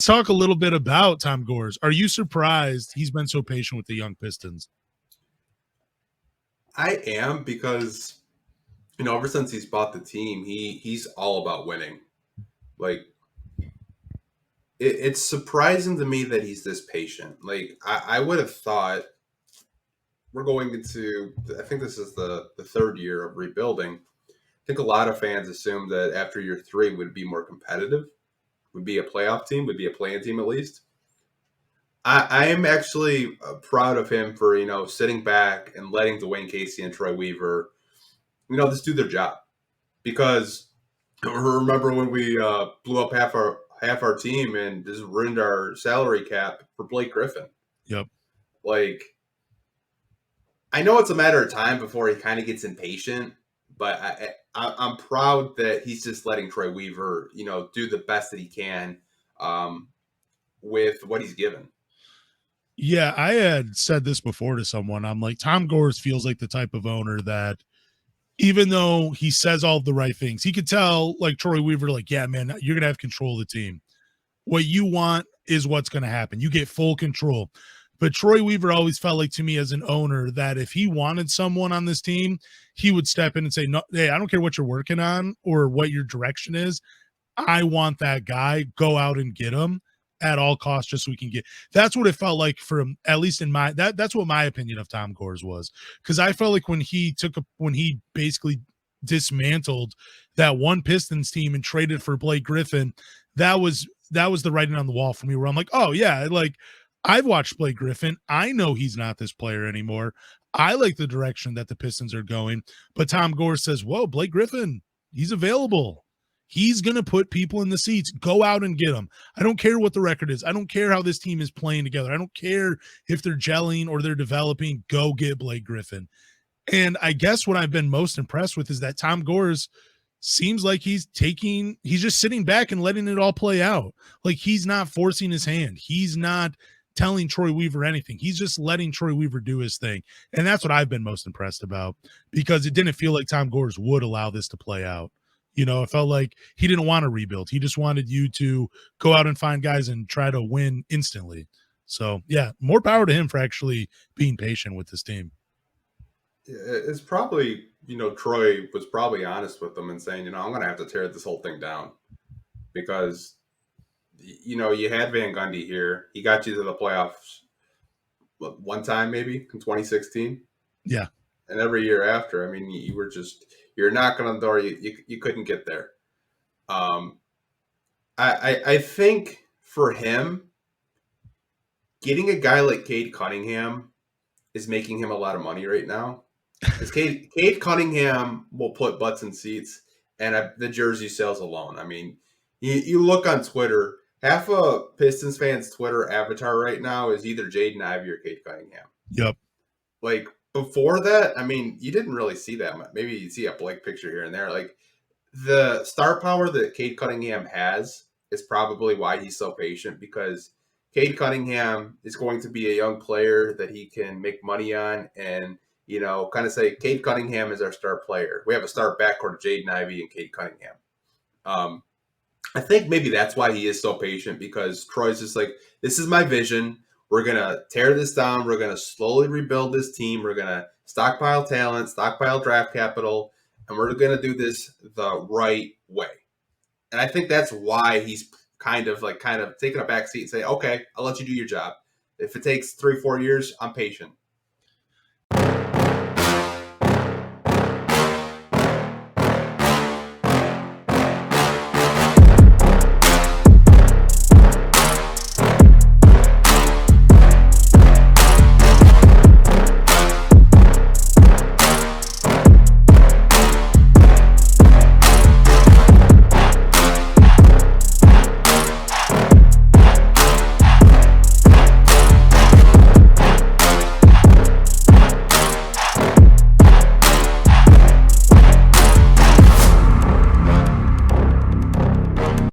Let's talk a little bit about Tom Gores. Are you surprised he's been so patient with the young Pistons? I am because ever since he's bought the team, he's all about winning. Like it's surprising to me that he's this patient. Like I would have thought we're going into. I think this is the third year of rebuilding. I think a lot of fans assumed that after year three would be more competitive, would be a playoff team, would be a play-in team at least. I am actually proud of him for sitting back and letting Dwayne Casey and Troy Weaver just do their job. Because remember when we blew up half our team and just ruined our salary cap for Blake Griffin. Yep. Like, I know it's a matter of time before he kind of gets impatient, but I'm proud that he's just letting Troy Weaver, do the best that he can with what he's given. Yeah, I had said this before to someone. I'm like, Tom Gores feels like the type of owner that even though he says all the right things, he could tell like Troy Weaver, like, yeah, man, you're going to have control of the team. What you want is what's going to happen. You get full control. But Troy Weaver always felt like to me as an owner that if he wanted someone on this team, he would step in and say, no, hey, I don't care what you're working on or what your direction is. I want that guy. Go out and get him at all costs just so we can get. That's what it felt like from, at least in my, that's what my opinion of Tom Gores was. Because I felt like when he basically dismantled that one Pistons team and traded for Blake Griffin, that was the writing on the wall for me where I'm like, oh yeah, like I've watched Blake Griffin. I know he's not this player anymore. I like the direction that the Pistons are going. But Tom Gores says, whoa, Blake Griffin, he's available. He's going to put people in the seats. Go out and get them. I don't care what the record is. I don't care how this team is playing together. I don't care if they're gelling or they're developing. Go get Blake Griffin. And I guess what I've been most impressed with is that Tom Gores seems like he's just sitting back and letting it all play out. Like he's not forcing his hand. He's not telling Troy Weaver anything. He's just letting Troy Weaver do his thing. And that's what I've been most impressed about because it didn't feel like Tom Gores would allow this to play out. It felt like he didn't want to rebuild. He just wanted you to go out and find guys and try to win instantly. So, yeah, more power to him for actually being patient with this team. It's probably, Troy was probably honest with them and saying, I'm going to have to tear this whole thing down because, you had Van Gundy here. He got you to the playoffs one time maybe in 2016. Yeah. And every year after, I mean, you're knocking on the door. You couldn't get there. I think for him, getting a guy like Cade Cunningham is making him a lot of money right now. Because Cade Cunningham will put butts in seats, and the jersey sales alone. I mean, you look on Twitter, half a Pistons fan's Twitter avatar right now is either Jaden Ivey or Cade Cunningham. Yep. Like, before that, I mean, you didn't really see that much. Maybe you see a Blake picture here and there. Like, the star power that Cade Cunningham has is probably why he's so patient, because Cade Cunningham is going to be a young player that he can make money on and, kind of say, Cade Cunningham is our star player. We have a star backcourt of Jaden Ivey and Cade Cunningham. I think maybe that's why he is so patient, because Troy's just like, this is my vision. We're going to tear this down. We're going to slowly rebuild this team. We're going to stockpile talent, stockpile draft capital, and we're going to do this the right way. And I think that's why he's kind of taking a back seat and saying, okay, I'll let you do your job. If it takes 3-4 years, I'm patient.